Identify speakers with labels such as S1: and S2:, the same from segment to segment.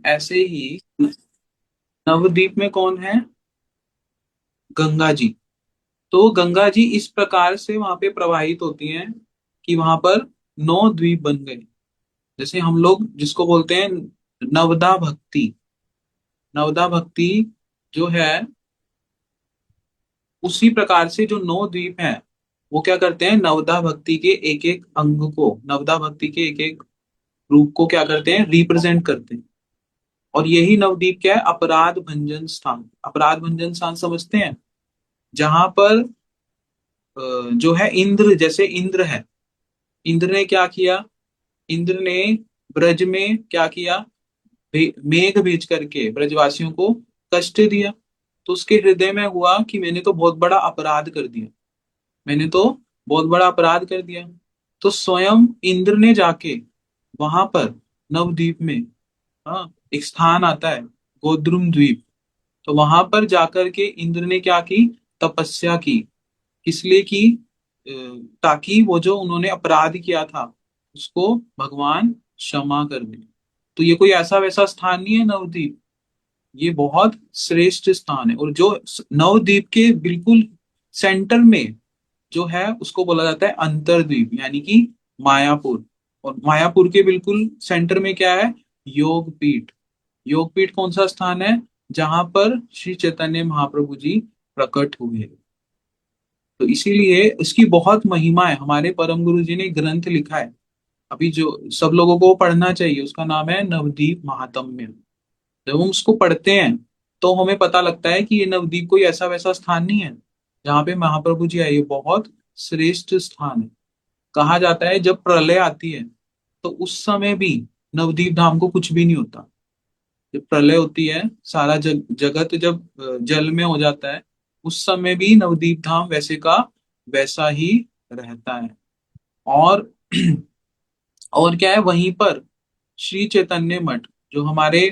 S1: ऐसे ही नवद्वीप में कौन है? गंगा जी। तो गंगा जी इस प्रकार से वहां पे प्रवाहित होती हैं कि वहां पर 9 द्वीप बन गए। जैसे हम लोग जिसको बोलते हैं नवदा भक्ति। नवदा भक्ति जो है, उसी प्रकार से जो 9 द्वीप हैं वो क्या करते हैं, नवदा भक्ति के एक एक अंग को, नवदा भक्ति के एक एक रूप को क्या करते हैं, रिप्रेजेंट करते हैं। और यही नवद्वीप क्या है, अपराध भंजन स्थान। अपराध भंजन स्थान समझते हैं? जहां पर जो है इंद्र, जैसे इंद्र है, इंद्र ने क्या किया, इंद्र ने ब्रज में क्या किया, मेघ भेज करके ब्रजवासियों को कष्ट दिया। तो उसके हृदय में हुआ कि मैंने तो बहुत बड़ा अपराध कर दिया, मैंने तो बहुत बड़ा अपराध कर दिया। तो स्वयं इंद्र ने जाके वहां पर नवद्वीप में, हाँ, एक स्थान आता है गोद्रुम द्वीप। तो वहां पर जाकर के इंद्र ने क्या की, तपस्या की। किस लिए की? अ, ताकि वो जो उन्होंने अपराध किया था उसको भगवान क्षमा कर दे। तो ये कोई ऐसा वैसा स्थान नहीं है नवद्वीप, ये बहुत श्रेष्ठ स्थान है। और जो नवद्वीप के बिल्कुल सेंटर में जो है उसको बोला जाता है अंतरद्वीप, यानी कि मायापुर। और मायापुर के बिल्कुल सेंटर में क्या है, योगपीठ। योगपीठ कौन सा स्थान है, जहां पर श्री चैतन्य महाप्रभु जी प्रकट हुए। तो इसीलिए इसकी बहुत महिमा है। हमारे परम गुरु जी ने ग्रंथ लिखा है, अभी जो सब लोगों को पढ़ना चाहिए, उसका नाम है नवदीप महात्म्य। जब हम उसको पढ़ते हैं तो हमें पता लगता है कि ये नवदीप कोई ऐसा वैसा स्थान नहीं है जहाँ पे महाप्रभु जी आए, ये बहुत श्रेष्ठ स्थान है। कहा जाता है जब प्रलय आती है तो उस समय भी नवदीप धाम को कुछ भी नहीं होता। जब प्रलय होती है, सारा जगत जब जल में हो जाता है, उस समय भी नवदीप धाम वैसे का वैसा ही रहता है। और और क्या है, वहीं पर श्री चैतन्य मठ, जो हमारे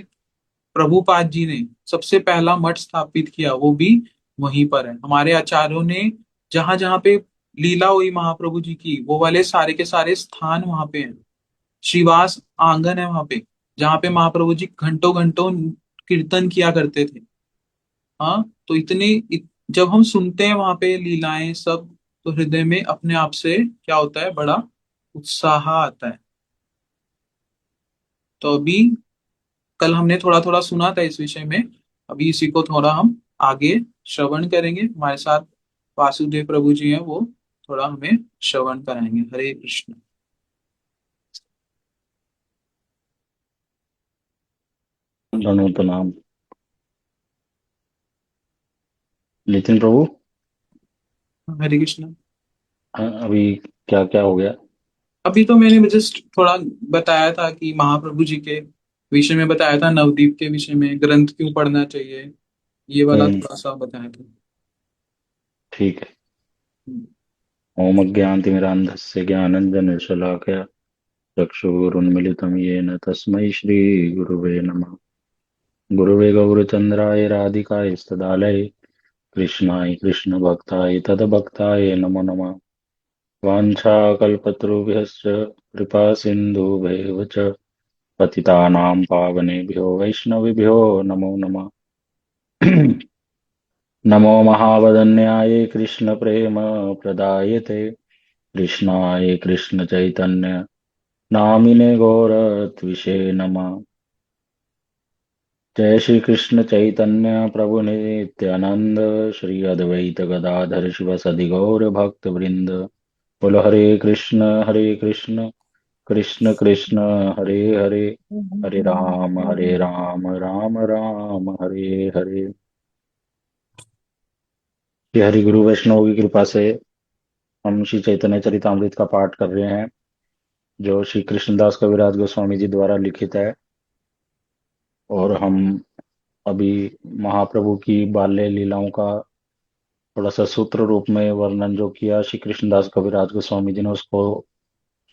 S1: प्रभुपाद जी ने सबसे पहला मठ स्थापित किया, वो भी वहीं पर है। हमारे आचार्यों ने जहां जहां पे लीला हुई महाप्रभु जी की, वो वाले सारे के सारे स्थान वहां पे हैं। श्रीवास आंगन है वहां पे, जहाँ पे महाप्रभु जी घंटों घंटों कीर्तन किया करते थे। हाँ, तो जब हम सुनते हैं वहां पे लीलाएं सब, तो हृदय में अपने आप से क्या होता है, बड़ा उत्साह आता है। तो अभी कल हमने थोड़ा थोड़ा सुना था इस विषय में, अभी इसी को थोड़ा हम आगे श्रवण करेंगे। हमारे साथ वासुदेव प्रभु जी हैं, वो थोड़ा हमें श्रवण कराएंगे। हरे कृष्ण।
S2: नाम नितिन प्रभु।
S1: हरे कृष्ण।
S2: हाँ, अभी क्या क्या हो गया?
S1: अभी तो मैंने जस्ट थोड़ा बताया था कि महाप्रभु जी के विषय में बताया था, नवदीप के विषय में, ग्रंथ क्यों पढ़ना चाहिए, ये वाला
S2: हम्म।
S1: थोड़ा सा बताया था।
S2: ठीक है।
S1: हम्म।
S2: ओम अज्ञानतिमिरान्धस्य ज्ञानञ्जनशलाकया चक्षुरुन्मिलितं येन तस्मै श्रीगुरुवे नमः। गुरुवे गौरचन्द्राय राधिकाय कृष्णाय कृष्णभक्ताय तद्भक्ताय नमो नमः। वाञ्छाकल्पतरुभ्यश्च कृपा सिन्धुभ्येव च पतितानां पावनेभ्यो वैष्णवेभ्यो नमो नमः। नमो महावदन्याय कृष्णप्रेम प्रदायते कृष्णाय कृष्णचैतन्य नामिने गौरत्विषे नमः। जय श्री कृष्ण चैतन्य प्रभु नित्यानंद श्री अद्वैत गदाधर शिव सदि गौर भक्त वृंद। बोलो हरे कृष्ण कृष्ण कृष्ण हरे हरे, हरे राम राम राम हरे हरे। श्री हरि गुरु वैष्णव की कृपा से हम श्री चैतन्य चरितामृत का पाठ कर रहे हैं, जो श्री कृष्णदास कविराज गोस्वामी जी द्वारा लिखित है। और हम अभी महाप्रभु की बाल्य लीलाओं का थोड़ा सा सूत्र रूप में वर्णन जो किया श्री कृष्णदास कविराज गोस्वामी जी ने, उसको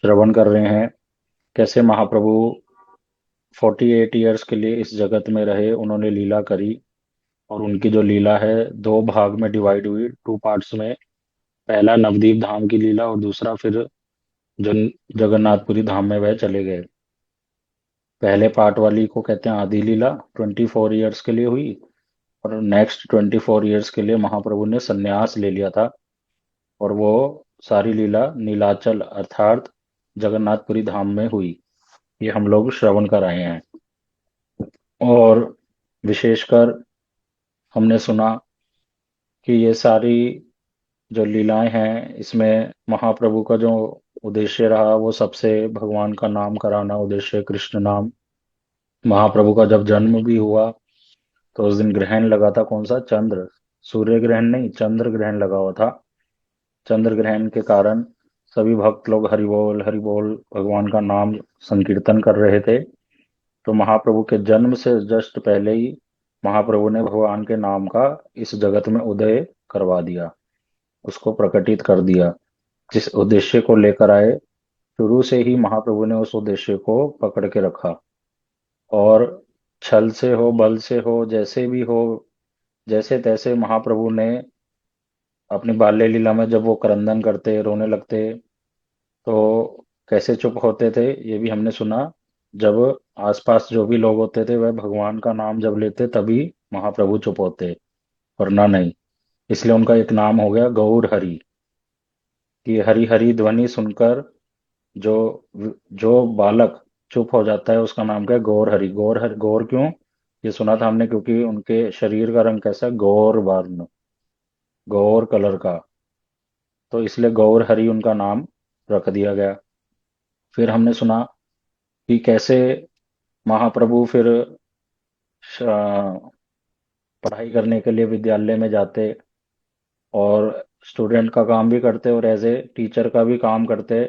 S2: श्रवण कर रहे हैं। कैसे महाप्रभु 48 ईयर्स के लिए इस जगत में रहे, उन्होंने लीला करी। और उनकी जो लीला है दो भाग में डिवाइड हुई, टू पार्ट्स में। पहला नवदीप धाम की लीला, और दूसरा फिर जो जगन्नाथपुरी धाम में वह चले गए। पहले पार्ट वाली को कहते हैं आदि लीला, 24 ईयर्स के लिए हुई। और नेक्स्ट 24 ईयर्स के लिए महाप्रभु ने संन्यास ले लिया था, और वो सारी लीला नीलाचल अर्थात जगन्नाथपुरी धाम में हुई। ये हम लोग श्रवण कर आए हैं। और विशेषकर हमने सुना कि ये सारी जो लीलाएं हैं, इसमें महाप्रभु का जो उद्देश्य रहा वो सबसे भगवान का नाम कराना उद्देश्य, कृष्ण नाम। महाप्रभु का जब जन्म भी हुआ तो उस दिन ग्रहण लगा था, कौन सा, चंद्र, सूर्य ग्रहण नहीं, चंद्र ग्रहण लगा हुआ था। चंद्र ग्रहण के कारण सभी भक्त लोग हरि बोल भगवान का नाम संकीर्तन कर रहे थे। तो महाप्रभु के जन्म से जस्ट पहले ही महाप्रभु ने भगवान के नाम का इस जगत में उदय करवा दिया, उसको प्रकटित कर दिया। जिस उद्देश्य को लेकर आए, शुरू से ही महाप्रभु ने उस उद्देश्य को पकड़ के रखा। और छल से हो, बल से हो, जैसे भी हो, जैसे तैसे महाप्रभु ने अपनी बाल्य लीला में जब वो क्रंदन करते, रोने लगते, तो कैसे चुप होते थे ये भी हमने सुना। जब आसपास जो भी लोग होते थे वह भगवान का नाम जब लेते तभी महाप्रभु चुप होते, वरना नहीं। इसलिए उनका एक नाम हो गया गौर हरि, कि हरि हरि ध्वनि सुनकर जो जो बालक चुप हो जाता है उसका नाम क्या है, गौर हरि। गौर हरि, गौर क्यों, ये सुना था हमने, क्योंकि उनके शरीर का रंग कैसा है, गौर वर्ण, गौर कलर का, तो इसलिए गौर हरि उनका नाम रख दिया गया। फिर हमने सुना कि कैसे महाप्रभु फिर पढ़ाई करने के लिए विद्यालय में जाते, और स्टूडेंट का काम भी करते और एज ए टीचर का भी काम करते।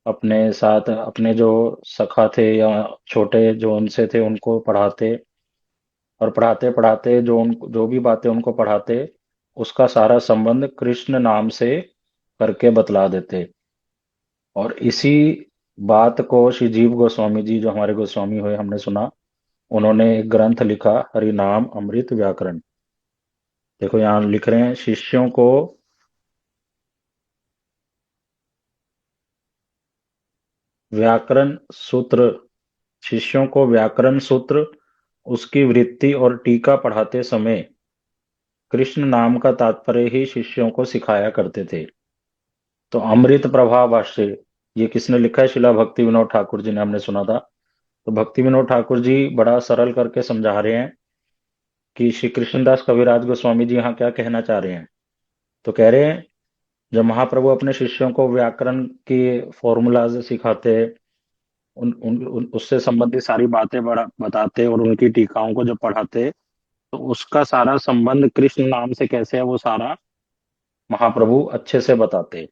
S2: अपने साथ अपने जो सखा थे या छोटे जो उनसे थे उनको पढ़ाते, और पढ़ाते पढ़ाते जो भी बातें उनको पढ़ाते उसका सारा संबंध कृष्ण नाम से करके बतला देते। और इसी बात को श्री जीव गोस्वामी जी, जो हमारे गोस्वामी हुए, हमने सुना, उन्होंने एक ग्रंथ लिखा, हरि नाम अमृत व्याकरण। देखो यहाँ लिख रहे हैं, शिष्यों को व्याकरण सूत्र, शिष्यों को व्याकरण सूत्र, उसकी वृत्ति और टीका पढ़ाते समय कृष्ण नाम का तात्पर्य ही शिष्यों को सिखाया करते थे। तो अमृत प्रभा भाष्य, ये किसने लिखा है, शिला भक्ति विनोद ठाकुर जी ने, हमने सुना था। तो भक्ति विनोद ठाकुर जी बड़ा सरल करके समझा रहे हैं कि श्री कृष्णदास कविराज गोस्वामी जी यहाँ क्या कहना चाह रहे हैं। तो कह रहे हैं, जब महाप्रभु अपने शिष्यों को व्याकरण के फॉर्मूलाज सिखाते, उससे संबंधित सारी बातें बड़ा बताते और उनकी टीकाओं को जब पढ़ाते, तो उसका सारा संबंध कृष्ण नाम से कैसे है वो सारा महाप्रभु अच्छे से बताते।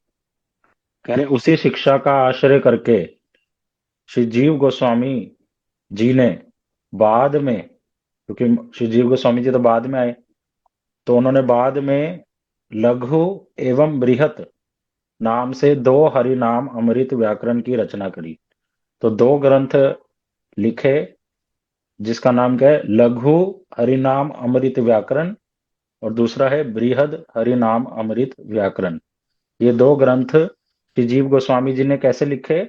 S2: कह रहे उसी शिक्षा का आश्रय करके श्री जीव गोस्वामी जी ने बाद में, क्योंकि श्री जीव गोस्वामी जी तो बाद में आए, तो उन्होंने बाद में लघु एवं बृहत नाम से दो हरि नाम अमृत व्याकरण की रचना करी। तो दो ग्रंथ लिखे, जिसका नाम क्या है, लघु हरिनाम अमृत व्याकरण, और दूसरा है बृहद हरिनाम अमृत व्याकरण। ये दो ग्रंथ श्री जीव गोस्वामी जी ने कैसे लिखे,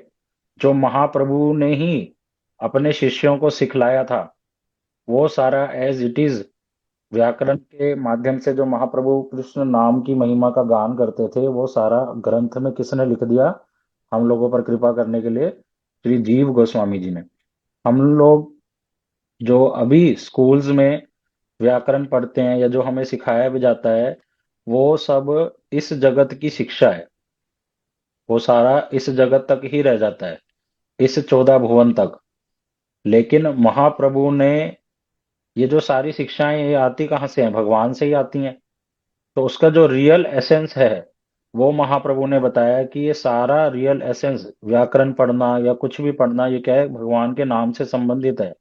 S2: जो महाप्रभु ने ही अपने शिष्यों को सिखलाया था, वो सारा एज इट इज व्याकरण के माध्यम से जो महाप्रभु कृष्ण नाम की महिमा का गान करते थे, वो सारा ग्रंथ में किसने लिख दिया, हम लोगों पर कृपा करने के लिए श्री जीव गोस्वामी जी ने। हम लोग जो अभी स्कूल्स में व्याकरण पढ़ते हैं या जो हमें सिखाया भी जाता है, वो सब इस जगत की शिक्षा है, वो सारा इस जगत तक ही रह जाता है, इस 14 भुवन तक। लेकिन महाप्रभु ने ये जो सारी शिक्षाएं, ये आती कहाँ से हैं, भगवान से ही आती हैं। तो उसका जो रियल एसेंस है वो महाप्रभु ने बताया कि ये सारा रियल एसेंस, व्याकरण पढ़ना या कुछ भी पढ़ना, ये क्या है, भगवान के नाम से संबंधित है,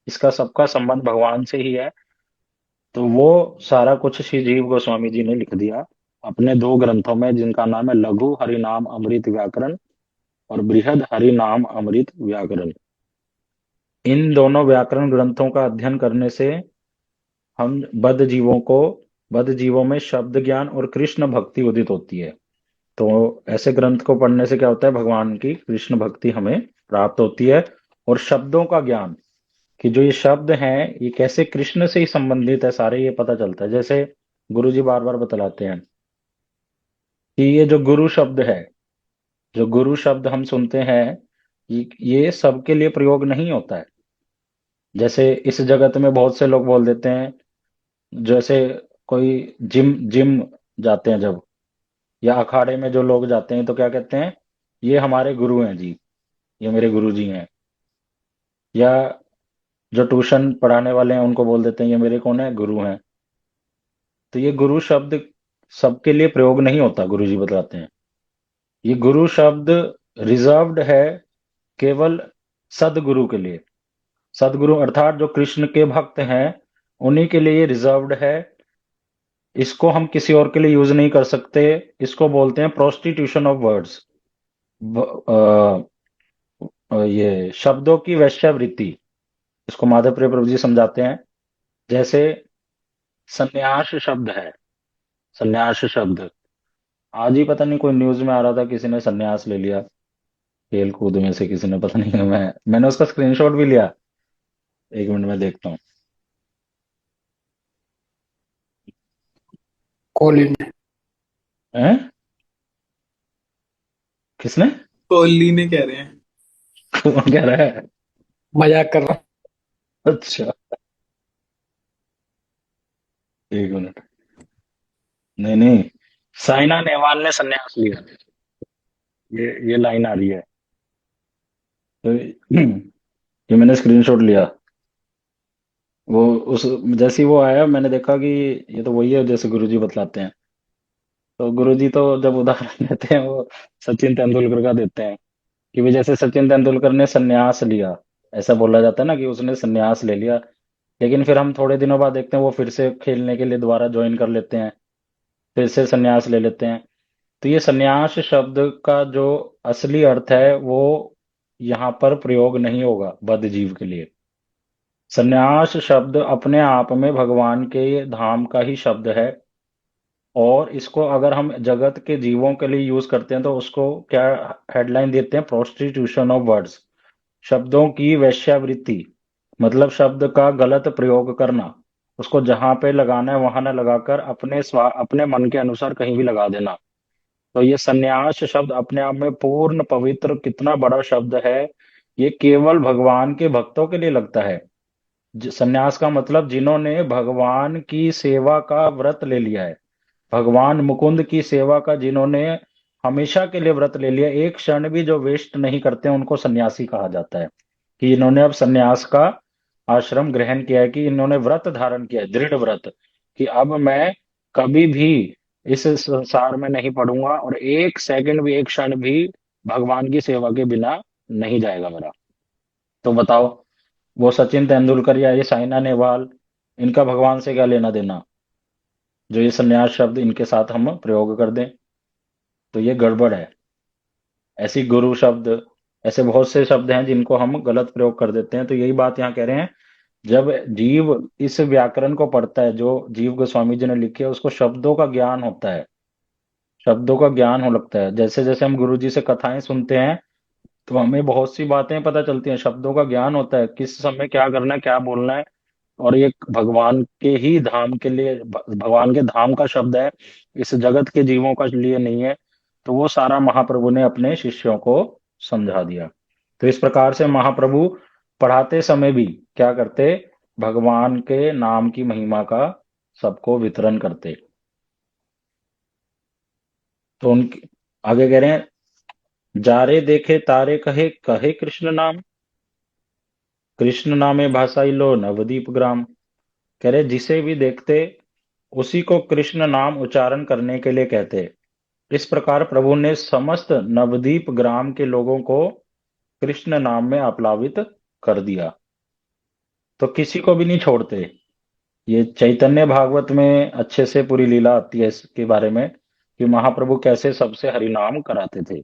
S2: इसका सबका संबंध भगवान से ही है। तो वो सारा कुछ श्री जीव गोस्वामी जी ने लिख दिया अपने दो ग्रंथों में, जिनका नाम है लघु हरिनाम अमृत व्याकरण और बृहद हरिनाम अमृत व्याकरण। इन दोनों व्याकरण ग्रंथों का अध्ययन करने से हम बद्ध जीवों में शब्द ज्ञान और कृष्ण भक्ति उदित होती है। तो ऐसे ग्रंथ को पढ़ने से क्या होता है, भगवान की कृष्ण भक्ति हमें प्राप्त होती है। और शब्दों का ज्ञान, कि जो ये शब्द हैं ये कैसे कृष्ण से ही संबंधित है सारे, ये पता चलता है। जैसे गुरु जी बार बार बतलाते हैं कि ये जो गुरु शब्द है, जो गुरु शब्द हम सुनते हैं, ये सबके लिए प्रयोग नहीं होता है। जैसे इस जगत में बहुत से लोग बोल देते हैं, जैसे कोई जिम जिम जाते हैं जब, या अखाड़े में जो लोग जाते हैं तो क्या कहते हैं, ये हमारे गुरु हैं जी, ये मेरे गुरु जी हैं। या जो ट्यूशन पढ़ाने वाले हैं उनको बोल देते हैं ये मेरे कौन है, गुरु हैं। तो ये गुरु शब्द सबके लिए प्रयोग नहीं होता, गुरु जी बताते हैं। ये गुरु शब्द रिजर्व्ड है केवल सदगुरु के लिए। सदगुरु अर्थात जो कृष्ण के भक्त हैं, उन्हीं के लिए ये रिजर्व्ड है। इसको हम किसी और के लिए यूज नहीं कर सकते। इसको बोलते हैं प्रोस्टिट्यूशन ऑफ वर्ड्स, ये शब्दों की वैश्यावृत्ति। इसको माधव प्रिय प्रभु जी समझाते हैं। जैसे संन्यास शब्द है, संन्यास शब्द आज ही पता नहीं कोई न्यूज में आ रहा था, किसी ने संन्यास ले लिया खेल कूद में से, किसी ने, पता नहीं, मैंने उसका स्क्रीनशॉट भी लिया। एक मिनट में देखता हूँ।
S3: कोहली ने।
S2: हैं? किसने?
S1: कोहली ने कह रहे हैं।
S2: कौन कह रहा है?
S3: मजाक कर रहा
S2: अच्छा, एक मिनट। नहीं नहीं, साइना नेहवाल ने संन्यास लिया, ये लाइन आ रही है। तो ये मैंने स्क्रीनशॉट लिया। वो उस जैसे ही वो आया मैंने देखा कि ये तो वही है जैसे गुरुजी बतलाते हैं। तो गुरुजी तो जब उदाहरण देते हैं वो सचिन तेंदुलकर का देते हैं, कि भी जैसे सचिन तेंदुलकर ने संन्यास लिया, ऐसा बोला जाता है ना कि उसने संन्यास ले लिया। लेकिन फिर हम थोड़े दिनों बाद देखते हैं वो फिर से खेलने के लिए दोबारा ज्वाइन कर लेते हैं, फिर से संन्यास ले लेते हैं। तो ये संन्यास शब्द का जो असली अर्थ है वो यहाँ पर प्रयोग नहीं होगा बद्ध जीव के लिए। संन्यास शब्द अपने आप में भगवान के धाम का ही शब्द है, और इसको अगर हम जगत के जीवों के लिए यूज करते हैं तो उसको क्या हेडलाइन देते हैं, प्रोस्टिट्यूशन ऑफ वर्ड्स, शब्दों की वैश्यावृत्ति। मतलब शब्द का गलत प्रयोग करना, उसको जहां पे लगाना है वहां न लगाकर अपने मन के अनुसार कहीं भी लगा देना। तो ये संन्यास शब्द अपने आप में पूर्ण पवित्र कितना बड़ा शब्द है, ये केवल भगवान के भक्तों के लिए लगता है। संन्यास का मतलब जिन्होंने भगवान की सेवा का व्रत ले लिया है, भगवान मुकुंद की सेवा का जिन्होंने हमेशा के लिए व्रत ले लिया, एक क्षण भी जो वेस्ट नहीं करते उनको सन्यासी कहा जाता है। कि इन्होंने अब सन्यास का आश्रम ग्रहण किया है, कि इन्होंने व्रत धारण किया है, दृढ़ व्रत, कि अब मैं कभी भी इस संसार में नहीं पड़ूंगा और एक सेकंड भी, एक क्षण भी भगवान की सेवा के बिना नहीं जाएगा मेरा। तो बताओ, वो सचिन तेंदुलकर या ये साइना नेहवाल, इनका भगवान से क्या लेना देना, जो ये संन्यास शब्द इनके साथ हम प्रयोग कर दें? तो ये गड़बड़ है। ऐसी गुरु शब्द, ऐसे बहुत से शब्द हैं जिनको हम गलत प्रयोग कर देते हैं। तो यही बात यहाँ कह रहे हैं, जब जीव इस व्याकरण को पढ़ता है जो जीव गोस्वामी जी ने लिखे है, उसको शब्दों का ज्ञान होता है, शब्दों का ज्ञान हो लगता है। जैसे जैसे हम गुरु जी से कथाएं सुनते हैं तो हमें बहुत सी बातें पता चलती हैं, शब्दों का ज्ञान होता है, किस समय क्या करना है, क्या बोलना है। और ये भगवान के ही धाम के लिए, भगवान के धाम का शब्द है, इस जगत के जीवों का लिए नहीं है। तो वो सारा महाप्रभु ने अपने शिष्यों को समझा दिया। तो इस प्रकार से महाप्रभु पढ़ाते समय भी क्या करते, भगवान के नाम की महिमा का सबको वितरण करते। तो उनके आगे कह रहे हैं, जारे देखे तारे कहे कहे कृष्ण नाम, कृष्ण नामे भाषाई लो नवदीप ग्राम। कह रहे जिसे भी देखते उसी को कृष्ण नाम उच्चारण करने के लिए कहते। इस प्रकार प्रभु ने समस्त नवदीप ग्राम के लोगों को कृष्ण नाम में आप्लावित कर दिया। तो किसी को भी नहीं छोड़ते। ये चैतन्य भागवत में अच्छे से पूरी लीला आती है इसके बारे में, कि महाप्रभु कैसे सबसे हरि नाम कराते थे।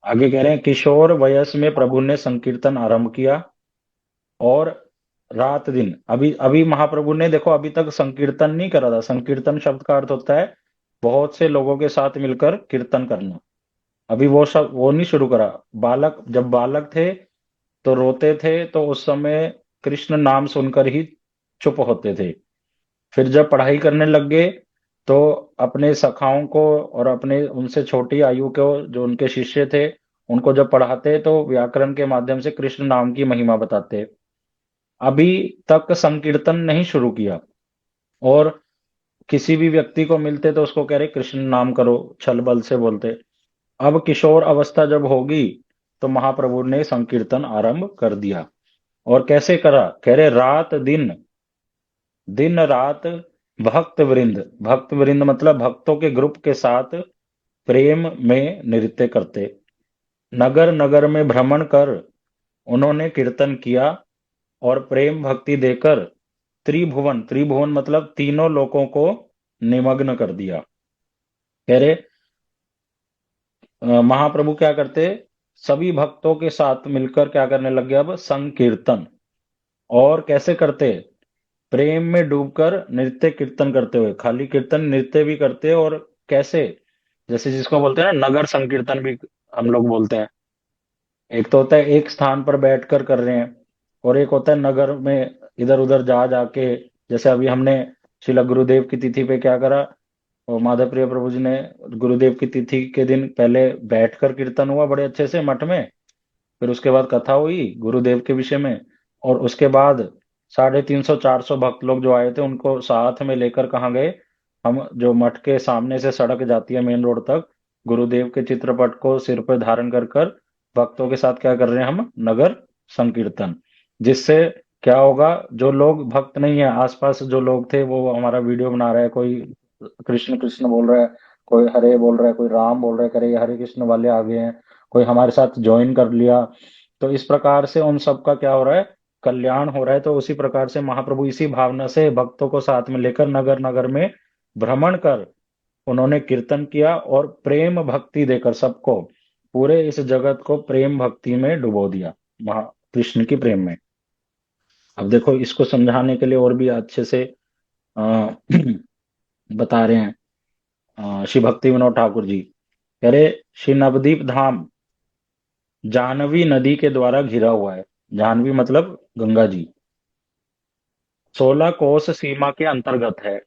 S2: आगे कह रहे हैं, किशोर वयस में प्रभु ने संकीर्तन आरंभ किया, और रात दिन, अभी अभी महाप्रभु ने देखो अभी तक संकीर्तन नहीं करा था। संकीर्तन शब्द का अर्थ होता है बहुत से लोगों के साथ मिलकर कीर्तन करना। अभी वो सब वो नहीं शुरू करा। बालक, जब बालक थे तो रोते थे, तो उस समय कृष्ण नाम सुनकर ही चुप होते थे। फिर जब पढ़ाई करने लग गए, तो अपने सखाओं को और अपने उनसे छोटी आयु को जो उनके शिष्य थे, उनको जब पढ़ाते तो व्याकरण के माध्यम से कृष्ण नाम की महिमा बताते। अभी तक संकीर्तन नहीं शुरू किया, और किसी भी व्यक्ति को मिलते तो उसको कह रहे कृष्ण नाम करो, छल बल से बोलते। अब किशोर अवस्था जब होगी, तो महाप्रभु ने संकीर्तन आरंभ कर दिया। और कैसे करा? कह रहे रात दिन, दिन रात भक्त वृंद मतलब भक्तों के ग्रुप के साथ प्रेम में नृत्य करते। नगर नगर में भ्रमण कर उन्होंने कीर्तन किया, और प्रेम भक्ति देकर त्रिभुवन, त्रिभुवन मतलब तीनों लोकों को निमग्न कर दिया। कह रहे महाप्रभु क्या करते, सभी भक्तों के साथ मिलकर क्या करने लग गया, अब संकीर्तन। और कैसे करते? प्रेम में डूबकर नृत्य कीर्तन करते हुए, खाली कीर्तन नृत्य भी करते। और कैसे? जैसे जिसको बोलते हैं ना नगर संकीर्तन भी हम लोग बोलते हैं। एक तो होता है एक स्थान पर बैठकर कर रहे हैं, और एक होता है नगर में इधर उधर जा जाके। जैसे अभी हमने श्रील गुरुदेव की तिथि पे क्या करा, और माधव प्रिय प्रभु जी ने गुरुदेव की तिथि के दिन पहले बैठकर कीर्तन हुआ बड़े अच्छे से मठ में। फिर उसके बाद कथा हुई गुरुदेव के विषय में, और उसके बाद 350-400 भक्त लोग जो आए थे उनको साथ में लेकर कहाँ गए, हम जो मठ के सामने से सड़क जाती है मेन रोड तक, गुरुदेव के चित्रपट को सिर पर धारण कर कर भक्तों के साथ क्या कर रहे हैं, हम नगर संकीर्तन। जिससे क्या होगा, जो लोग भक्त नहीं है, आसपास जो लोग थे वो हमारा वीडियो बना रहा है, कोई कृष्ण कृष्ण बोल रहा है, कोई हरे बोल रहा है, कोई राम बोल रहा है, करे ये हरे कृष्ण वाले आ गए हैं, कोई हमारे साथ ज्वाइन कर लिया। तो इस प्रकार से उन सबका क्या हो रहा है, कल्याण हो रहा है। तो उसी प्रकार से महाप्रभु इसी भावना से भक्तों को साथ में लेकर नगर नगर में भ्रमण कर उन्होंने कीर्तन किया, और प्रेम भक्ति देकर सबको, पूरे इस जगत को प्रेम भक्ति में डुबो दिया, महा कृष्ण की प्रेम में। अब देखो इसको समझाने के लिए और भी अच्छे से आ, बता रहे हैं श्री भक्ति विनोद ठाकुर जी। कह रहे श्री नवदीप धाम जानवी नदी के द्वारा घिरा हुआ है। जानवी मतलब गंगा जी। 16 कोस सीमा के अंतर्गत है।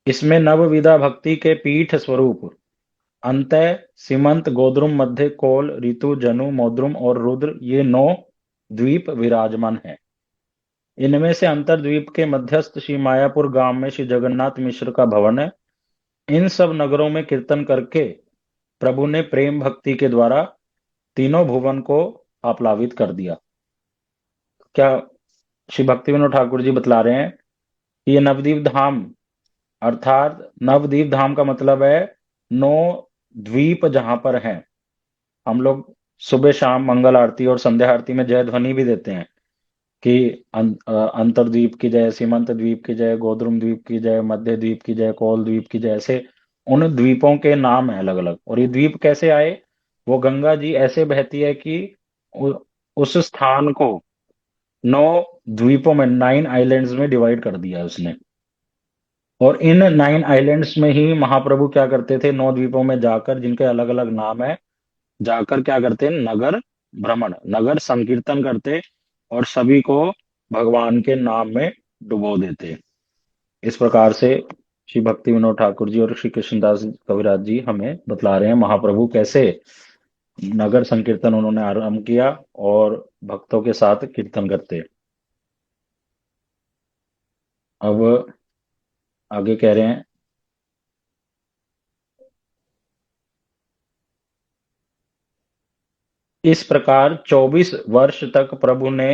S2: इसमें नवविधा भक्ति के पीठ स्वरूप अंतः सीमंत गोद्रुम मध्य कोल ऋतु जनु मोद्रुम और रुद्र, ये 9 द्वीप विराजमान है। इनमें से अंतर्द्वीप के मध्यस्थ श्री मायापुर गांव में श्री जगन्नाथ मिश्र का भवन है। इन सब नगरों में कीर्तन करके प्रभु ने प्रेम भक्ति के द्वारा तीनों भुवन को आप्लावित कर दिया। क्या श्री भक्ति विनोद ठाकुर जी बतला रहे हैं कि ये नवदीप धाम, अर्थात नवदीप धाम का मतलब है 9 द्वीप जहां पर हैं। हम लोग सुबह शाम मंगल आरती और संध्या आरती में जय ध्वनि भी देते हैं कि अंतरद्वीप की जय, सीमंत द्वीप की जय, गोद्रुम द्वीप की जय, मध्य द्वीप की जय, कोल द्वीप की जय। ऐसे उन द्वीपों के नाम है अलग अलग। और ये द्वीप कैसे आए? वो गंगा जी ऐसे बहती है कि उ, उस स्थान को 9 द्वीपों में, 9 आइलैंड्स में डिवाइड कर दिया है उसने। और इन 9 आइलैंड्स में ही महाप्रभु क्या करते थे, 9 द्वीपों में जाकर, जिनके अलग अलग नाम है, जाकर क्या करते हैं, नगर भ्रमण, नगर संकीर्तन करते, और सभी को भगवान के नाम में डुबो देते। इस प्रकार से श्री भक्ति विनोद ठाकुर जी और श्री कृष्णदास कविराज जी हमें बतला रहे हैं महाप्रभु कैसे नगर संकीर्तन उन्होंने आरंभ किया और भक्तों के साथ कीर्तन करते। अब आगे कह रहे हैं, इस प्रकार 24 वर्ष तक प्रभु ने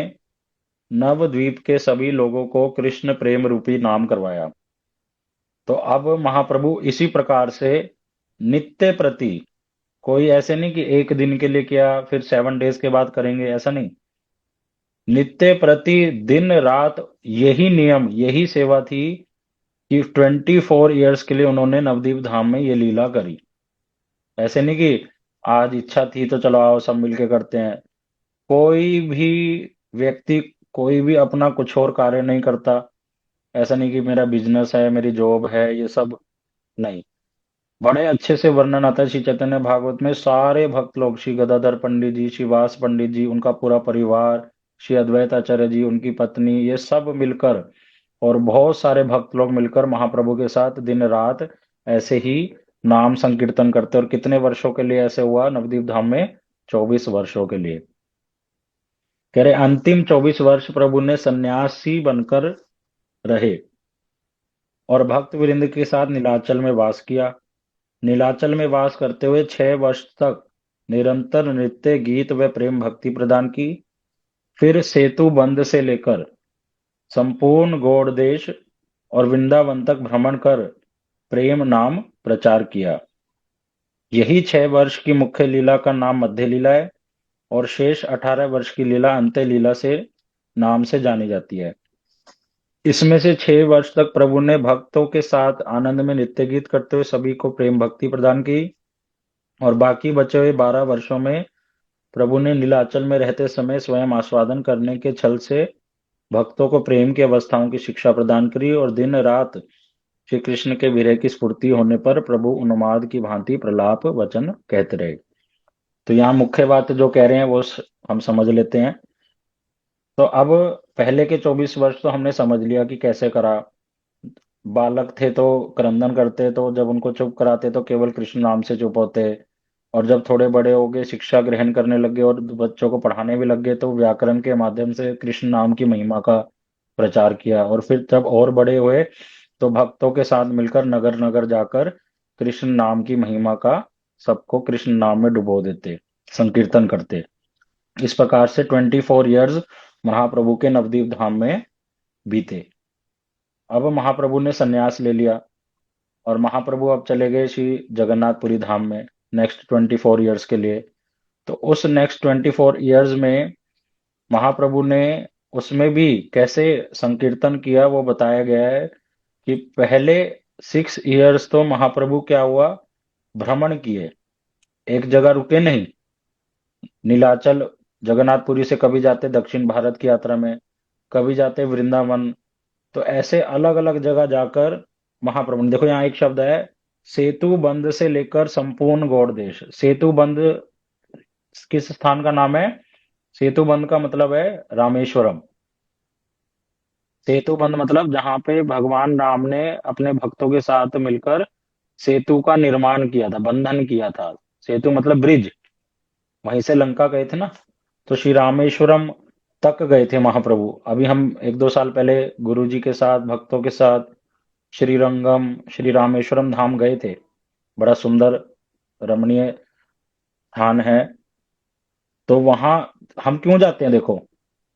S2: नवद्वीप के सभी लोगों को कृष्ण प्रेम रूपी नाम करवाया। तो अब महाप्रभु इसी प्रकार से नित्य प्रति, कोई ऐसे नहीं कि एक दिन के लिए किया फिर 7 डेज के बाद करेंगे, ऐसा नहीं। नित्य प्रति दिन रात यही नियम, यही सेवा थी कि 24 ईयर्स के लिए उन्होंने नवदीप धाम में ये लीला करी। ऐसे नहीं कि आज इच्छा थी तो चलो आओ सब मिलके करते हैं। कोई भी व्यक्ति, कोई भी अपना कुछ और कार्य नहीं करता। ऐसा नहीं कि मेरा बिजनेस है, मेरी जॉब है, ये सब नहीं। बड़े अच्छे से वर्णन आता है श्री चैतन्य भागवत में। सारे भक्त लोग, श्री गदाधर पंडित जी, श्री वास पंडित जी, उनका पूरा परिवार, श्री अद्वैत आचार्य जी, उनकी पत्नी, ये सब मिलकर और बहुत सारे भक्त लोग मिलकर महाप्रभु के साथ दिन रात ऐसे ही नाम संकीर्तन करते। और कितने वर्षों के लिए ऐसे हुआ नवदीप धाम में? 24 वर्षों के लिए। कह रहे अंतिम 24 वर्ष प्रभु ने सन्यासी बनकर रहे और भक्त वृंद के साथ नीलाचल में वास किया। नीलाचल में वास करते हुए 6 वर्ष तक निरंतर नृत्य, गीत व प्रेम भक्ति प्रदान की। फिर सेतु बंद से लेकर संपूर्ण गौड़ देश और वृंदावन तक भ्रमण कर प्रेम नाम प्रचार किया। यही 6 वर्ष की मुख्य लीला का नाम मध्य लीला है और शेष 18 वर्ष की लीला अंत्य लीला से नाम से जानी जाती है। इसमें से 6 वर्ष तक प्रभु ने भक्तों के साथ आनंद में नृत्य गीत करते हुए सभी को प्रेम भक्ति प्रदान की और बाकी बचे हुए 12 वर्षों में प्रभु ने नीलाचल में रहते समय स्वयं आस्वादन करने के छल से भक्तों को प्रेम की अवस्थाओं की शिक्षा प्रदान करी और दिन रात श्री कृष्ण के विरह की स्फूर्ति होने पर प्रभु उन्माद की भांति प्रलाप वचन कहते रहे। तो यहाँ मुख्य बात जो कह रहे हैं वो हम समझ लेते हैं। तो अब पहले के 24 वर्ष तो हमने समझ लिया कि कैसे करा। बालक थे तो क्रंदन करते, तो जब उनको चुप कराते तो केवल कृष्ण नाम से चुप होते, और जब थोड़े बड़े हो गए, शिक्षा ग्रहण करने लग गए और बच्चों को पढ़ाने भी लग गए, तो व्याकरण के माध्यम से कृष्ण नाम की महिमा का प्रचार किया। और फिर जब और बड़े हुए तो भक्तों के साथ मिलकर नगर नगर जाकर कृष्ण नाम की महिमा का सबको कृष्ण नाम में डुबो देते, संकीर्तन करते। इस प्रकार से 24 ईयर्स महाप्रभु के नवदीप धाम में बीते। अब महाप्रभु ने संन्यास ले लिया और महाप्रभु अब चले गए श्री जगन्नाथपुरी धाम में नेक्स्ट 24 ईयर्स के लिए। तो उस नेक्स्ट 24 ईयर्स में महाप्रभु ने उसमें भी कैसे संकीर्तन किया वो बताया गया है कि पहले 6 ईयर्स तो महाप्रभु क्या हुआ, भ्रमण किए, एक जगह रुके नहीं। नीलाचल जगन्नाथपुरी से कभी जाते दक्षिण भारत की यात्रा में, कभी जाते वृंदावन। तो ऐसे अलग अलग जगह जाकर महाप्रभु ने, देखो यहाँ एक शब्द है सेतु बंद से लेकर संपूर्ण गौड़ देश। सेतु बंद किस स्थान का नाम है? सेतु बंद का मतलब है रामेश्वरम। सेतु बंद मतलब जहां पे भगवान राम ने अपने भक्तों के साथ मिलकर सेतु का निर्माण किया था, बंधन किया था। सेतु मतलब ब्रिज। वहीं से लंका गए थे ना, तो श्री रामेश्वरम तक गए थे महाप्रभु। अभी हम 1-2 साल पहले गुरु जी के साथ भक्तों के साथ श्रीरंगम, श्री रामेश्वरम धाम गए थे। बड़ा सुंदर रमणीय स्थान है। तो वहां हम क्यों जाते हैं? देखो,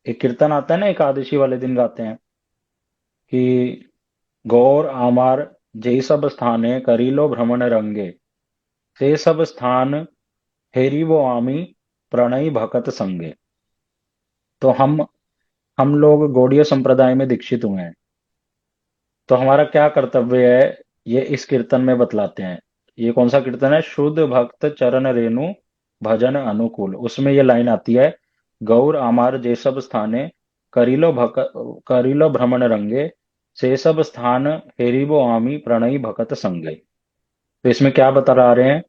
S2: एक कीर्तन आता है ना, एकादशी वाले दिन गाते हैं कि गौर आमार जय सब स्थाने करीलो भ्रमण रंगे, से सब स्थान हेरी वो आमी प्रणयी भकत संगे। तो हम लोग गौड़ीय संप्रदाय में दीक्षित हुए हैं, तो हमारा क्या कर्तव्य है ये इस कीर्तन में बतलाते हैं। ये कौन सा कीर्तन है? शुद्ध भक्त चरण रेणु भजन अनुकूल। उसमें ये लाइन आती है, गौर आमार जे सब स्थाने करीलो भ्रमण रंगे, से सब स्थान हेरिबो आमी प्रणयी भकत संगे। तो इसमें क्या बता रहे हैं?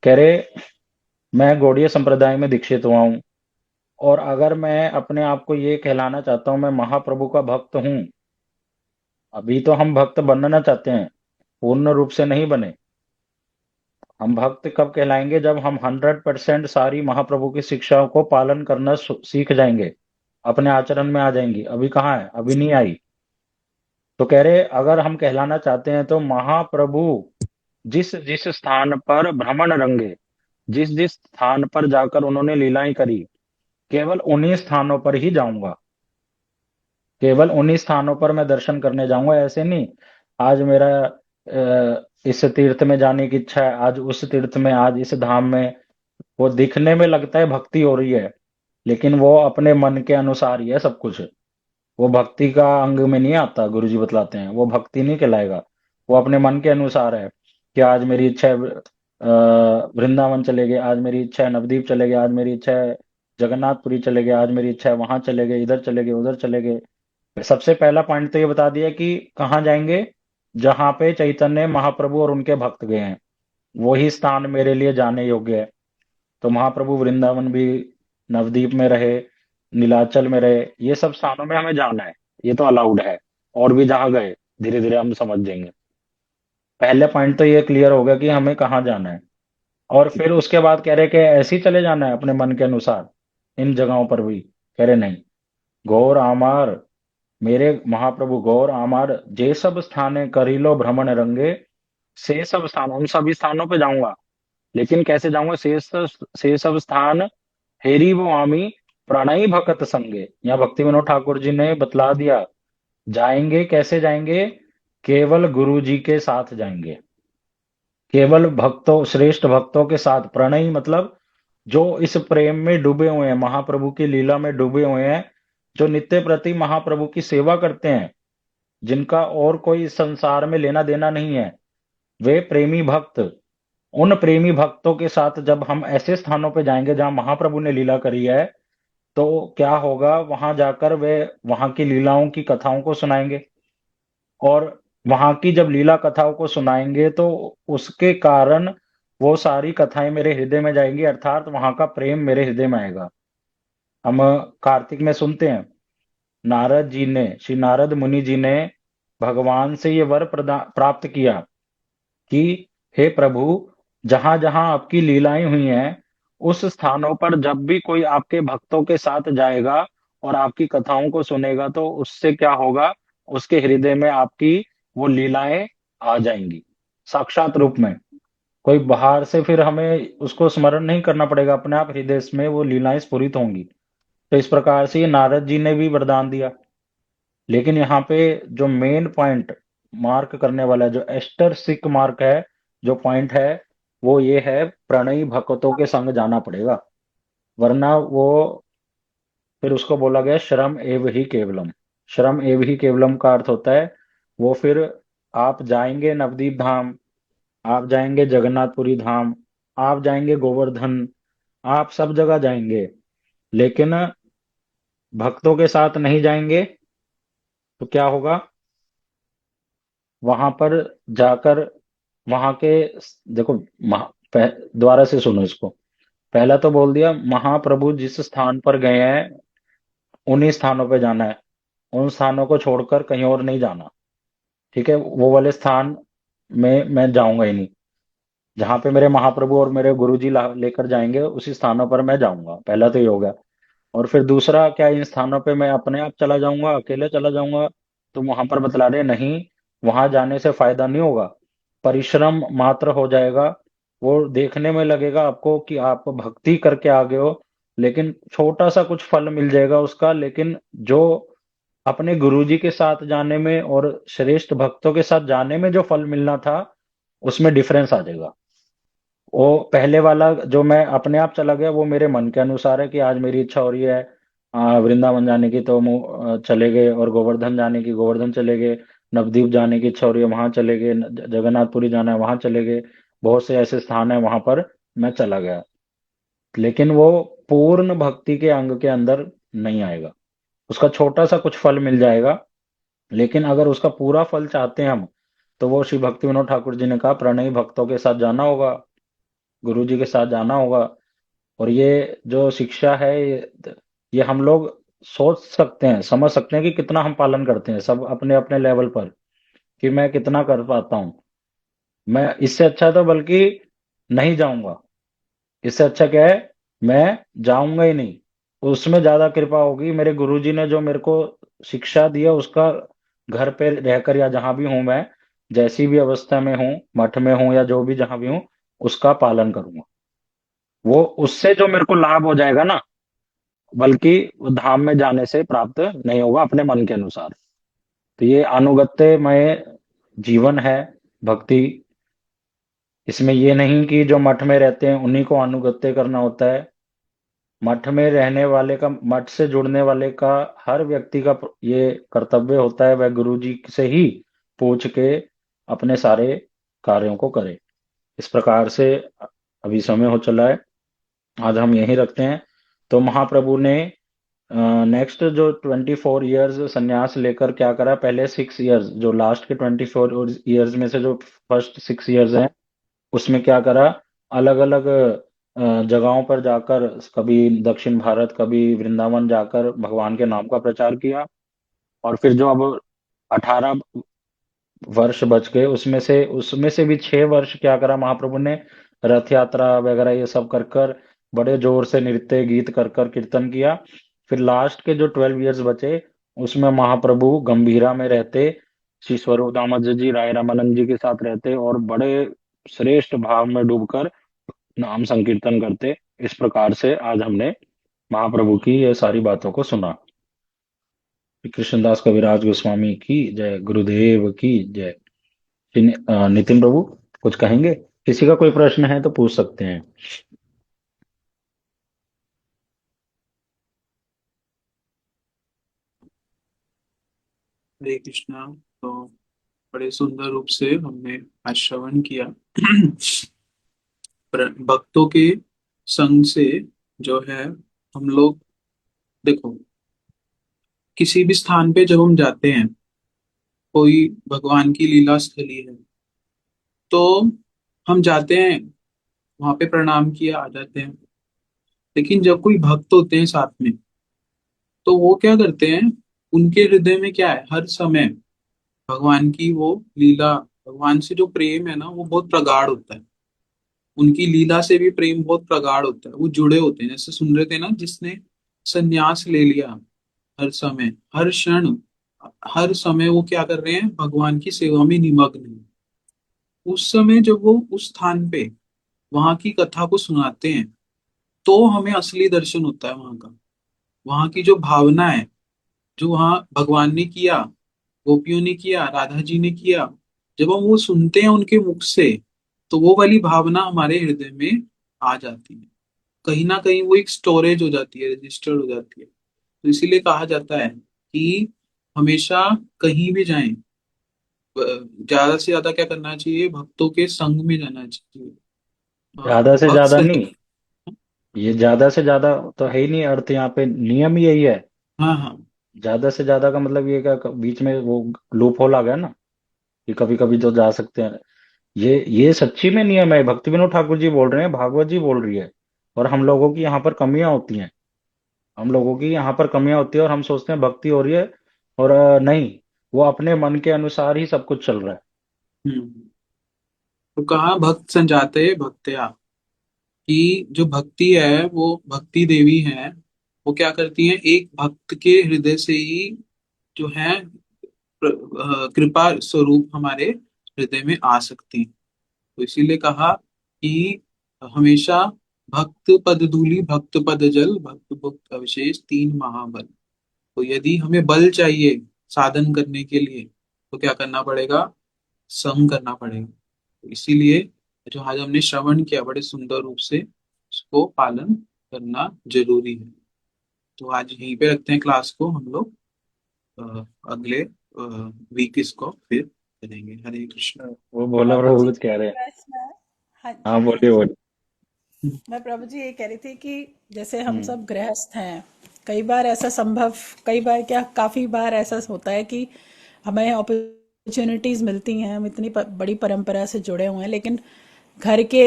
S2: कह रहे मैं गौड़ीय संप्रदाय में दीक्षित हुआ हूं, और अगर मैं अपने आप को ये कहलाना चाहता हूं मैं महाप्रभु का भक्त हूं। अभी तो हम भक्त बनना चाहते हैं, पूर्ण रूप से नहीं बने। हम भक्त कब कहलाएंगे? जब हम 100% सारी महाप्रभु की शिक्षाओं को पालन करना सीख जाएंगे, अपने आचरण में आ जाएंगी। अभी कहाँ है? अभी नहीं आई। तो कह रहे अगर हम कहलाना चाहते हैं तो महाप्रभु जिस जिस स्थान पर भ्रमण रंगे, जिस जिस स्थान पर जाकर उन्होंने लीलाएं करी, केवल उन्हीं स्थानों पर ही जाऊंगा। केवल उन्हीं स्थानों पर मैं दर्शन करने जाऊंगा। ऐसे नहीं आज मेरा इस तीर्थ में जाने की इच्छा है, आज उस तीर्थ में, आज इस धाम में। वो दिखने में लगता है भक्ति हो रही है, लेकिन वो अपने मन के अनुसार ही है सब कुछ। वो भक्ति का अंग में नहीं आता। गुरु जी बतलाते हैं वो भक्ति नहीं कहलाएगा, वो अपने मन के अनुसार है कि आज मेरी इच्छा है वृंदावन चले गए, आज मेरी इच्छा है नवदीप चले गए, आज मेरी इच्छा है जगन्नाथपुरी चले गए, आज मेरी इच्छा है वहां चले गए, इधर चले गए, उधर चले गए। सबसे पहला पॉइंट तो ये बता दिया कि कहाँ जाएंगे? जहां पे चैतन्य महाप्रभु और उनके भक्त गए हैं। वही स्थान मेरे लिए जाने योग्य है। तो महाप्रभु वृंदावन भी, नवदीप में रहे, नीलाचल में रहे, ये सब स्थानों में हमें जाना है, ये तो अलाउड है। और भी जहां गए, धीरे धीरे हम समझ जाएंगे। पहले पॉइंट तो ये क्लियर हो गया कि हमें कहाँ जाना है। और फिर उसके बाद कह रहे कि ऐसे ही चले जाना है अपने मन के अनुसार इन जगहों पर भी। कह रहे नहीं, गौर आमार, मेरे महाप्रभु गौर आमार जे सब स्थाने करीलो भ्रमण रंगे, से सब स्थान, उन सभी स्थानों पे जाऊंगा। लेकिन कैसे जाऊंगा? से सब स्थान हेरी वो आमी प्रणयी भगत संगे। यहाँ भक्ति विनोद ठाकुर जी ने बतला दिया, जाएंगे कैसे जाएंगे? केवल गुरु जी के साथ जाएंगे, केवल भक्तों, श्रेष्ठ भक्तों के साथ। प्रणयी मतलब जो इस प्रेम में डूबे हुए हैं, महाप्रभु की लीला में डूबे हुए हैं, जो नित्य प्रति महाप्रभु की सेवा करते हैं, जिनका और कोई इस संसार में लेना देना नहीं है, वे प्रेमी भक्त। उन प्रेमी भक्तों के साथ जब हम ऐसे स्थानों पे जाएंगे जहां महाप्रभु ने लीला करी है, तो क्या होगा? वहां जाकर वे वहां की लीलाओं की कथाओं को सुनाएंगे। और वहां की जब लीला कथाओं को सुनाएंगे तो उसके कारण वो सारी कथाएं मेरे हृदय में जाएंगी, अर्थात वहां का प्रेम मेरे हृदय में आएगा। हम कार्तिक में सुनते हैं, नारद जी ने, श्री नारद मुनि जी ने भगवान से ये वर प्राप्त किया कि हे प्रभु, जहां जहां आपकी लीलाएं हुई हैं, उस स्थानों पर जब भी कोई आपके भक्तों के साथ जाएगा और आपकी कथाओं को सुनेगा, तो उससे क्या होगा? उसके हृदय में आपकी वो लीलाएं आ जाएंगी साक्षात रूप में। कोई बाहर से फिर हमें उसको स्मरण नहीं करना पड़ेगा, अपने आप हृदय में वो लीलाएं स्फुरित होंगी। तो इस प्रकार से ये नारद जी ने भी वरदान दिया। लेकिन यहाँ पे जो मेन पॉइंट मार्क करने वाला है, जो एस्टर सिक मार्क है, जो पॉइंट है, वो ये है, प्रणयी भक्तों के संग जाना पड़ेगा। वरना वो, फिर उसको बोला गया श्रम एव ही केवलम। श्रम एव ही केवलम का अर्थ होता है, वो फिर आप जाएंगे नवदीप धाम, आप जाएंगे जगन्नाथपुरी धाम, आप जाएंगे गोवर्धन, आप सब जगह जाएंगे, लेकिन भक्तों के साथ नहीं जाएंगे तो क्या होगा? वहां पर जाकर वहां के, देखो, दोबारा से सुनो इसको। पहला तो बोल दिया, महाप्रभु जिस स्थान पर गए हैं उन्हीं स्थानों पे जाना है, उन स्थानों को छोड़कर कहीं और नहीं जाना। ठीक है, वो वाले स्थान में मैं जाऊंगा ही नहीं। जहां पे मेरे महाप्रभु और मेरे गुरु जी लेकर जाएंगे उसी स्थानों पर मैं जाऊंगा। पहला तो ये होगा। और फिर दूसरा क्या, इन स्थानों पे मैं अपने आप चला जाऊंगा, अकेले चला जाऊंगा? तो वहां पर बतला रहे नहीं, वहां जाने से फायदा नहीं होगा, परिश्रम मात्र हो जाएगा। वो देखने में लगेगा आपको कि आप भक्ति करके आ गए हो, लेकिन छोटा सा कुछ फल मिल जाएगा उसका। लेकिन जो अपने गुरुजी के साथ जाने में और श्रेष्ठ भक्तों के साथ जाने में जो फल मिलना था, उसमें डिफरेंस आ जाएगा। वो पहले वाला जो मैं अपने आप चला गया, वो मेरे मन के अनुसार है कि आज मेरी इच्छा हो रही है वृंदावन जाने की, तो चले गए, और गोवर्धन जाने की गोवर्धन चले गए, नवदीप जाने की इच्छा हो रही है वहां चले गए, जगन्नाथपुरी जाना है वहां चले गए। बहुत से ऐसे स्थान है वहां पर मैं चला गया, लेकिन वो पूर्ण भक्ति के अंग के अंदर नहीं आएगा। उसका छोटा सा कुछ फल मिल जाएगा, लेकिन अगर उसका पूरा फल चाहते हैं हम, तो वो श्री भक्ति विनोद ठाकुर जी ने कहा, प्रणयी भक्तों के साथ जाना होगा, गुरु जी के साथ जाना होगा। और ये जो शिक्षा है, ये हम लोग सोच सकते हैं, समझ सकते हैं कि कितना हम पालन करते हैं, सब अपने अपने लेवल पर, कि मैं कितना कर पाता हूं। मैं इससे अच्छा तो बल्कि नहीं जाऊंगा। इससे अच्छा क्या है, मैं जाऊंगा ही नहीं। उसमें ज्यादा कृपा होगी, मेरे गुरुजी ने जो मेरे को शिक्षा दिया उसका, घर पे रहकर या जहां भी हूं मैं, जैसी भी अवस्था में हूं, मठ में हूं या जो भी जहां भी हूं, उसका पालन करूंगा। वो उससे जो मेरे को लाभ हो जाएगा ना, बल्कि वो धाम में जाने से प्राप्त नहीं होगा अपने मन के अनुसार। तो ये अनुगत्यमय जीवन है भक्ति। इसमें ये नहीं कि जो मठ में रहते हैं उन्हीं को अनुगत्य करना होता है। मठ में रहने वाले का, मठ से जुड़ने वाले का, हर व्यक्ति का ये कर्तव्य होता है, वह गुरु जी से ही पूछ के अपने सारे कार्यों को करे। इस प्रकार से अभी समय हो चला है, आज हम यहीं रखते हैं। तो महाप्रभु ने नेक्स्ट जो 24 ईयर्स संन्यास लेकर क्या करा, पहले 6 ईयर्स, जो लास्ट के 24 ईयर्स में से जो फर्स्ट 6 ईयर्स हैं, उसमें क्या करा, अलग अलग जगहों पर जाकर, कभी दक्षिण भारत कभी वृंदावन जाकर भगवान के नाम का प्रचार किया। और फिर जो अब 18 वर्ष बच गए, उसमें से भी 6 वर्ष क्या करा महाप्रभु ने, रथ यात्रा वगैरह ये सब कर कर, बड़े जोर से नृत्य गीत कर कर कीर्तन किया। फिर लास्ट के जो 12 इयर्स बचे, उसमें महाप्रभु गंभीरा में रहते, श्री स्वरूप दामोदर जी राय रामानंद जी के साथ रहते और बड़े श्रेष्ठ भाव में डूबकर नाम संकीर्तन करते। इस प्रकार से आज हमने महाप्रभु की ये सारी बातों को सुना। श्री कृष्णदास कविराज गोस्वामी की जय, गुरुदेव की जय। श्री नितिन प्रभु कुछ कहेंगे? किसी का कोई प्रश्न है तो पूछ सकते हैं।
S1: हरे कृष्णा। तो बड़े सुंदर रूप से हमने आज श्रवण किया। भक्तों के संग से जो है हम लोग, देखो, किसी भी स्थान पे जब हम जाते हैं, कोई भगवान की लीला स्थली है, तो हम जाते हैं, वहां पे प्रणाम किया, आ जाते हैं। लेकिन जब कोई भक्त होते हैं साथ में, तो वो क्या करते हैं, उनके हृदय में क्या है, हर समय भगवान की वो लीला, भगवान से जो प्रेम है ना, वो बहुत प्रगाढ़ होता है। उनकी लीला से भी प्रेम बहुत प्रगाढ़ होता है, वो जुड़े होते हैं। जैसे सुन रहे थे ना, जिसने संन्यास ले लिया, हर समय, हर क्षण, हर समय वो क्या कर रहे हैं, भगवान की सेवा में निमग्न है। उस समय जब वो उस स्थान पे वहां की कथा को सुनाते हैं, तो हमें असली दर्शन होता है वहां का। वहां की जो भावना है, जो वहां भगवान ने किया, गोपियों ने किया, राधा जी ने किया, जब हम वो सुनते हैं उनके मुख से, तो वो वाली भावना हमारे हृदय में आ जाती है। कहीं ना कहीं वो एक स्टोरेज हो जाती है, रजिस्टर्ड हो जाती है। तो इसीलिए कहा जाता है कि हमेशा कहीं भी जाएं, ज्यादा से ज्यादा क्या करना चाहिए, भक्तों के संग में जाना चाहिए।
S2: ज्यादा से
S1: भक्त
S2: ज्यादा
S1: सही।
S2: नहीं, ये ज्यादा से ज्यादा तो है ही नहीं अर्थ, यहाँ पे नियम ही यही है।
S1: हाँ हाँ।
S2: ज्यादा से ज्यादा का मतलब ये क्या, बीच में वो लूप होल आ गया ना, कि कभी कभी तो जा सकते हैं। ये सच्ची में नियम है, भक्ति विनोद ठाकुर जी बोल रहे हैं, भागवत जी बोल रही है। और हम लोगों की यहाँ पर कमियां होती हैं, हम लोगों की यहाँ पर कमियां होती है, और हम सोचते हैं भक्ति हो रही है, और नहीं, वो अपने मन के अनुसार ही सब कुछ चल रहा है।
S1: हम्म। तो कहा भक्त संजाते भक्त्या, कि जो भक्ति है वो भक्ति देवी है, वो क्या करती है, एक भक्त के हृदय से ही जो है कृपा स्वरूप हमारे हृदय में आ सकती है। तो इसीलिए कहा कि हमेशा भक्त पद धूलि, भक्त पद जल, भक्त भुक्त अविशेष, तीन महाबल। तो यदि हमें बल चाहिए साधन करने के लिए, तो क्या करना पड़ेगा, संग करना पड़ेगा। तो इसीलिए जो आज हमने श्रवण किया बड़े सुंदर रूप से, उसको पालन करना जरूरी है। तो आज यहीं पे रखते हैं क्लास को हम लोग। अगले वीक इसको फिर करेंगे। हरे कृष्ण।
S2: वो भोला
S4: प्रभु
S2: प्रभु
S4: जी
S2: कुछ कह रहे हैं।
S4: प्रश्न। हाँ
S2: हाँ
S4: जी, हाँ
S2: बोलिए
S4: जी।
S2: बोलिए।
S4: मैं प्रभु जी ये कह रही थी कि जैसे हम
S2: हम्म।
S4: सब गृहस्थ हैं, कई बार ऐसा संभव, कई बार क्या, काफी बार ऐसा होता है कि हमें अपॉर्चुनिटीज मिलती हैं, हम इतनी बड़ी परंपरा से जुड़े हुए हैं, लेकिन घर के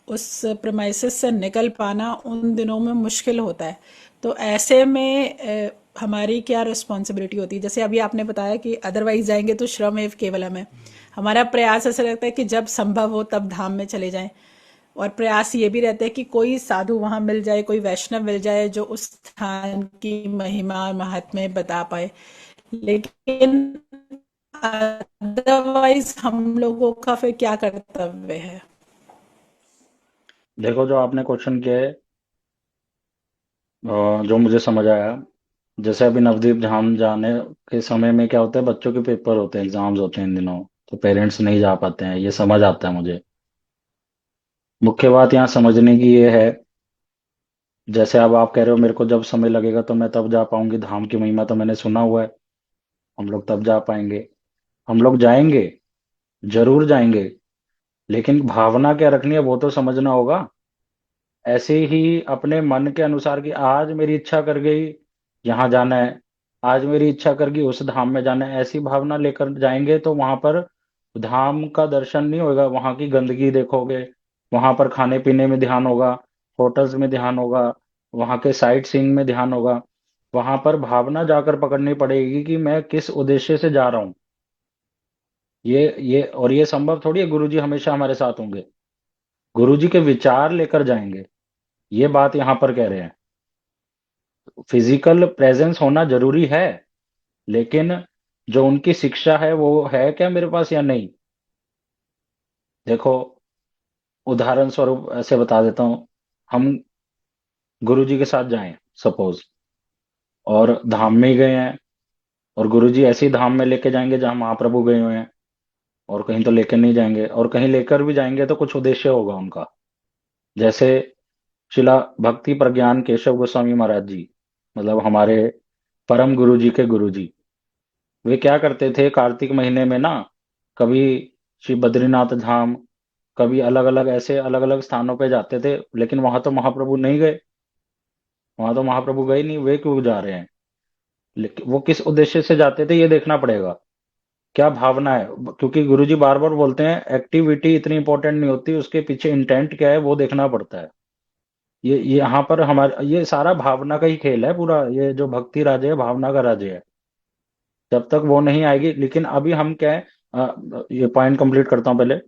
S4: उस प्रेमाइसिस से निकल पाना उन दिनों में मुश्किल होता है। तो ऐसे में हमारी क्या रिस्पॉन्सिबिलिटी होती है? जैसे अभी आपने बताया कि अदरवाइज जाएंगे तो श्रम एव केवलम है। हमारा प्रयास ऐसा रहता है कि जब संभव हो तब धाम में चले जाएं, और प्रयास ये भी रहता है कि कोई साधु वहां मिल जाए, कोई वैष्णव मिल जाए जो उस स्थान की महिमा और महात्म्य बता पाए। लेकिन अदरवाइज हम लोगों का फिर क्या कर्तव्य है?
S2: देखो, जो आपने क्वेश्चन किया है, जो मुझे समझ आया, जैसे अभी नवदीप धाम जाने के समय में क्या होता है, बच्चों के पेपर होते हैं, एग्जाम्स होते हैं इन दिनों, तो पेरेंट्स नहीं जा पाते हैं, ये समझ आता है मुझे। मुख्य बात यहाँ समझने की ये है, जैसे अब आप कह रहे हो मेरे को जब समय लगेगा तो मैं तब जा पाऊंगी, धाम की महिमा तो मैंने सुना हुआ है, हम लोग तब जा पाएंगे। हम लोग जाएंगे, जरूर जाएंगे, लेकिन भावना क्या रखनी है वो तो समझना होगा। ऐसे ही अपने मन के अनुसार कि आज मेरी इच्छा कर गई यहाँ जाना है, आज मेरी इच्छा कर गई उस धाम में जाना है, ऐसी भावना लेकर जाएंगे तो वहां पर धाम का दर्शन नहीं होगा, वहां की गंदगी देखोगे, वहां पर खाने पीने में ध्यान होगा, होटल्स में ध्यान होगा, वहां के साइट सीइंग में ध्यान होगा। वहां पर भावना जाकर पकड़नी पड़ेगी कि मैं किस उद्देश्य से जा रहा हूँ। ये संभव थोड़ी है गुरुजी हमेशा हमारे साथ होंगे। गुरुजी के विचार लेकर जाएंगे, ये बात यहाँ पर कह रहे हैं। फिजिकल प्रेजेंस होना जरूरी है, लेकिन जो उनकी शिक्षा है वो है क्या मेरे पास या नहीं। देखो, उदाहरण स्वरूप ऐसे बता देता हूं। हम गुरुजी के साथ जाएं सपोज, और धाम में ही गए हैं, और गुरुजी ऐसे ही धाम में लेके जाएंगे जहां महाप्रभु गए हुए हैं, और कहीं तो लेकर नहीं जाएंगे, और कहीं लेकर भी जाएंगे तो कुछ उद्देश्य होगा उनका। जैसे शिला भक्ति प्रज्ञान केशव गोस्वामी महाराज जी, मतलब हमारे परम गुरुजी के गुरुजी, वे क्या करते थे कार्तिक महीने में ना, कभी श्री बद्रीनाथ धाम, कभी अलग अलग ऐसे अलग अलग स्थानों पे जाते थे। लेकिन वहां तो महाप्रभु नहीं गए, वहां तो महाप्रभु गए नहीं, वे क्यों जा रहे हैं? लेकिन वो किस उद्देश्य से जाते थे ये देखना पड़ेगा, क्या भावना है। क्योंकि गुरुजी बार बार बोलते हैं एक्टिविटी इतनी इंपॉर्टेंट नहीं होती, उसके पीछे इंटेंट क्या है वो देखना पड़ता है। ये यहाँ पर हमारे ये सारा भावना का ही खेल है पूरा। ये जो भक्ति राज्य है भावना का राज्य है, जब तक वो नहीं आएगी। लेकिन अभी हम क्या है, ये पॉइंट कंप्लीट करता हूँ पहले।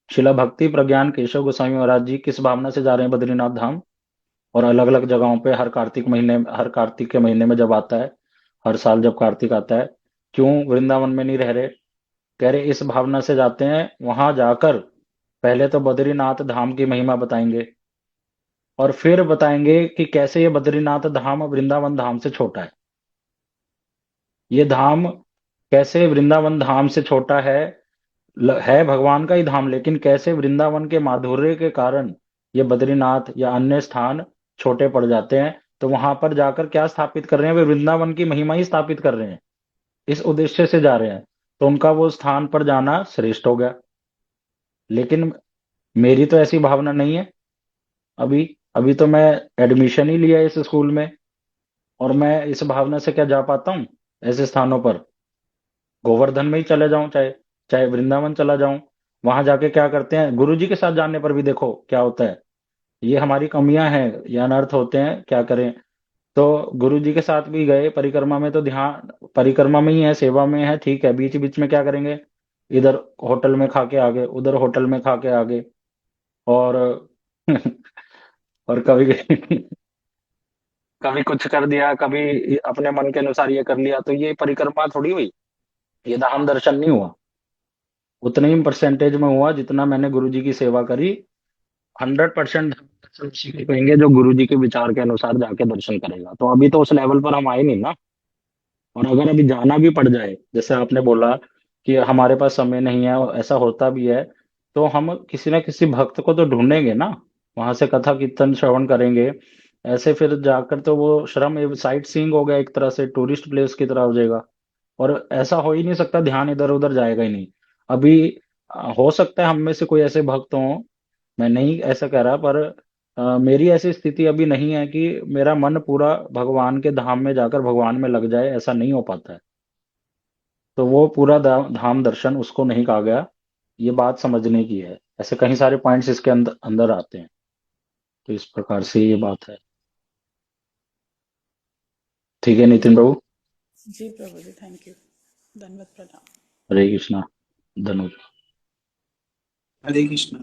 S2: शिला भक्ति प्रज्ञान केशव गोस्वामी महाराज जी किस भावना से जा रहे हैं बद्रीनाथ धाम, और अलग अलग जगहों पे हर कार्तिक के महीने में जब आता है, हर साल जब कार्तिक आता है, क्यों वृंदावन में नहीं रह रहे? कह रहे इस भावना से जाते हैं, वहां जाकर पहले तो बद्रीनाथ धाम की महिमा बताएंगे, और फिर बताएंगे कि कैसे ये बद्रीनाथ धाम वृंदावन धाम से छोटा है। ये धाम कैसे वृंदावन धाम से छोटा है, है भगवान का ही धाम, लेकिन कैसे वृंदावन के माधुर्य के कारण ये बद्रीनाथ या अन्य स्थान छोटे पड़ जाते हैं। तो वहां पर जाकर क्या स्थापित कर रहे हैं? वे वृंदावन की महिमा ही स्थापित कर रहे हैं, इस उद्देश्य से जा रहे हैं। तो उनका वो स्थान पर जाना श्रेष्ठ हो गया। लेकिन मेरी तो ऐसी भावना नहीं है। अभी अभी तो मैं एडमिशन ही लिया इस स्कूल में, और मैं इस भावना से क्या जा पाता हूँ ऐसे स्थानों पर? गोवर्धन में ही चले जाऊं, चाहे चाहे वृंदावन चला जाऊं, वहां जाके क्या करते हैं? गुरुजी के साथ जाने पर भी देखो क्या होता है। ये हमारी कमियां हैं, ये अनर्थ होते हैं, क्या करें। तो गुरुजी के साथ भी गए परिक्रमा में, तो ध्यान परिक्रमा में ही है, सेवा में है, ठीक है। बीच बीच में क्या करेंगे? इधर होटल में खा के आ गए, उधर होटल में खा के आ गए, और और कभी कभी कुछ कर दिया, कभी अपने मन के अनुसार ये कर लिया, तो ये परिक्रमा थोड़ी हुई, ये धाम दर्शन नहीं हुआ। उतने ही परसेंटेज में हुआ जितना मैंने गुरुजी की सेवा करी। 100% दर्शन उसी को कहेंगे जो गुरुजी के विचार के अनुसार जाके दर्शन करेगा। तो अभी तो उस लेवल पर हम आए नहीं ना। और अगर अभी जाना भी पड़ जाए, जैसे आपने बोला कि हमारे पास समय नहीं है, और ऐसा होता भी है, तो हम किसी ना किसी भक्त को तो ढूंढेंगे ना, वहां से कथा कीर्तन श्रवण करेंगे। ऐसे फिर जाकर तो वो श्रम साइट सीइंग हो गया, एक तरह से टूरिस्ट प्लेस की तरह हो जाएगा। और ऐसा हो ही नहीं सकता, ध्यान इधर उधर जाएगा ही नहीं। अभी हो सकता है हम में से कोई ऐसे भक्त हों, मैं नहीं ऐसा कह रहा, पर मेरी ऐसी स्थिति अभी नहीं है कि मेरा मन पूरा भगवान के धाम में जाकर भगवान में लग जाए, ऐसा नहीं हो पाता है। तो वो पूरा धाम दर्शन उसको नहीं कहा गया। ये बात समझने की है। ऐसे कई सारे पॉइंट्स इसके अंदर अंदर आते हैं। तो इस प्रकार से ये बात है। ठीक है नितिन बाबू।
S4: जी प्रभु जी, थैंक यू, धन्यवाद, प्रणाम।
S2: हरे कृष्णा। धन्यवाद।
S1: हरे कृष्ण।